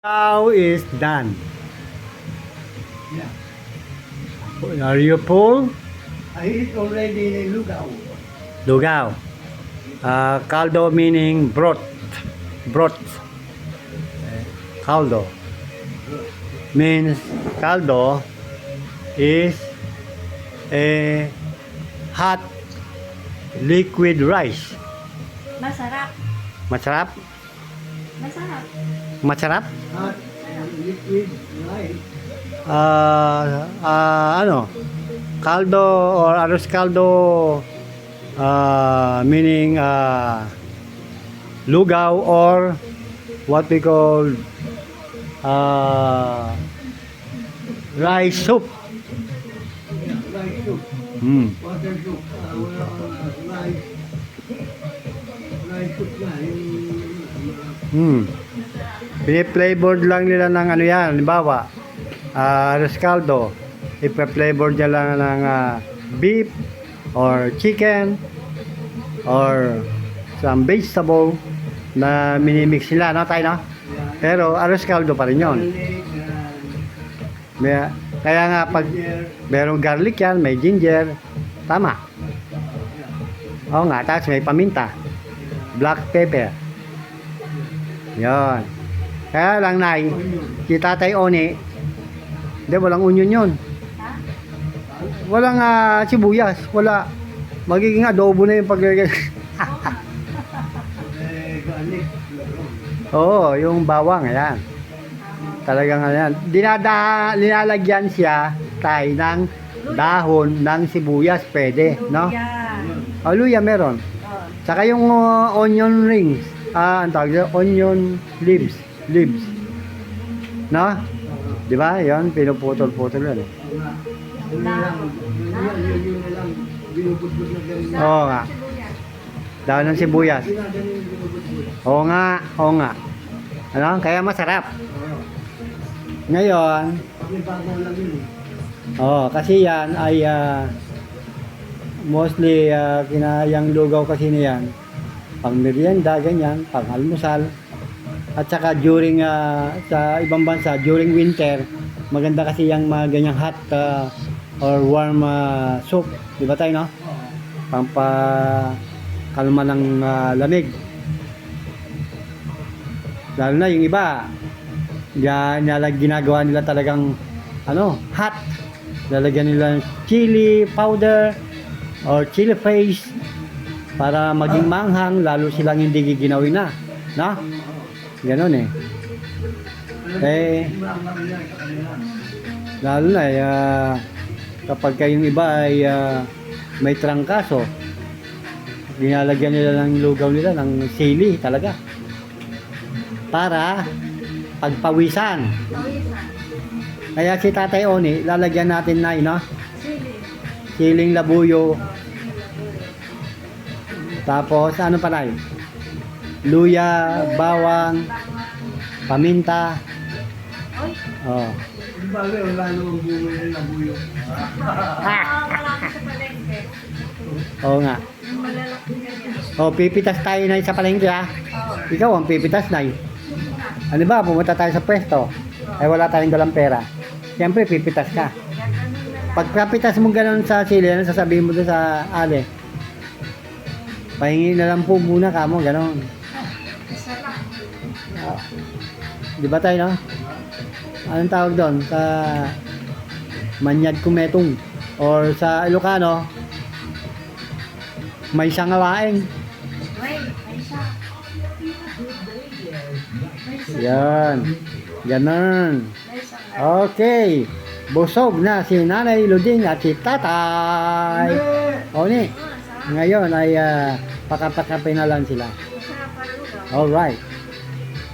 Now is done. Yeah. Are you full? I eat already in Lugaw. Lugaw. Caldo meaning broth. Broth. Caldo means caldo is a hot liquid rice. Masarap. Masarap? Masarap. Masarap? Hot liquid rice. Ano? Caldo or arroz caldo meaning lugaw or what we call rice soup. Yeah, rice soup. Water soup. Rice. Rice soup na. Pini-flavored lang nila ng ano yan. Halimbawa, arroz caldo. Ipa-flavor nila lang ng beef or chicken or some vegetable na minimix nila, no tayo, no? Pero arroz caldo pa rin yun. Kaya nga pag merong garlic yan, may ginger, tama. Oo nga, tapos may paminta, black pepper. Yon. Kaya lang, Nay, si Tatay Oni, hindi, walang onion yun. Walang sibuyas, wala. Magiging adobo na yung paglagay. Garlic. Oo, yung bawang, ayan. Talagang ayan. Nilalagyan siya tayo ng dahon ng sibuyas, pwede, no? Yan. O, luya meron. Oh. Saka yung onion rings. Ang tawag dyan, onion leaves. Leaves. No? Di ba? Yan, pinuputol-putol yan. Yun na lang. Yun na lang. Binubudbud na ganun. Oo nga. Dahon ng sibuyas. Ginagaling binubudbud. Oo nga, oo nga. Ano? Kaya masarap. Ngayon, May babaw lang yun eh. kasi yan ay mostly kinayang lugaw kasi niyan. Pang merienda, ganyan, pang almusal. At saka during sa ibang bansa, during winter, maganda kasi yung mga ganyang hot or warm soup. Di ba tayo, no? Pampakalma ng lamig. Lalo na yung iba, ginagawa nila talagang hot. Lalagyan nila ng chili powder or chili paste para maging manghang, lalo silang hindi giginawin na. No? Ganon eh. Lalo na kapag kayong iba ay may trangkaso, ginalagyan nila ng lugaw nila ng sili talaga para pagpawisan. Kaya si Tatay Oni, lalagyan natin na siling labuyo. Tapos ano pa na luya, bawang, paminta. Oh. Di ba wala namang bunga yung labuyo? Malaki sa palengke. Oo nga. Malalaki ganyan. Oh, pipitas tayo na sa palengke, ha. Ikaw ang pipitas na. Ano ba, pumunta tayo sa pwesto. Ay wala tayong dalang pera. Siyempre pipitas ka. Pag kapitas mo gano'n sa sili, ano sasabihin mo doon sa ale? Pahingi na lang po muna ka mo, gano'n. Di ba tayo, no? Anong tawag doon? Sa Manyag Kumetong or sa Ilocano, may sangawaing. Yan. Ganon. Okay. Busog na si Nanay Luding at si Tatay Oni. Ngayon ay pakapakapin na lang sila. Alright.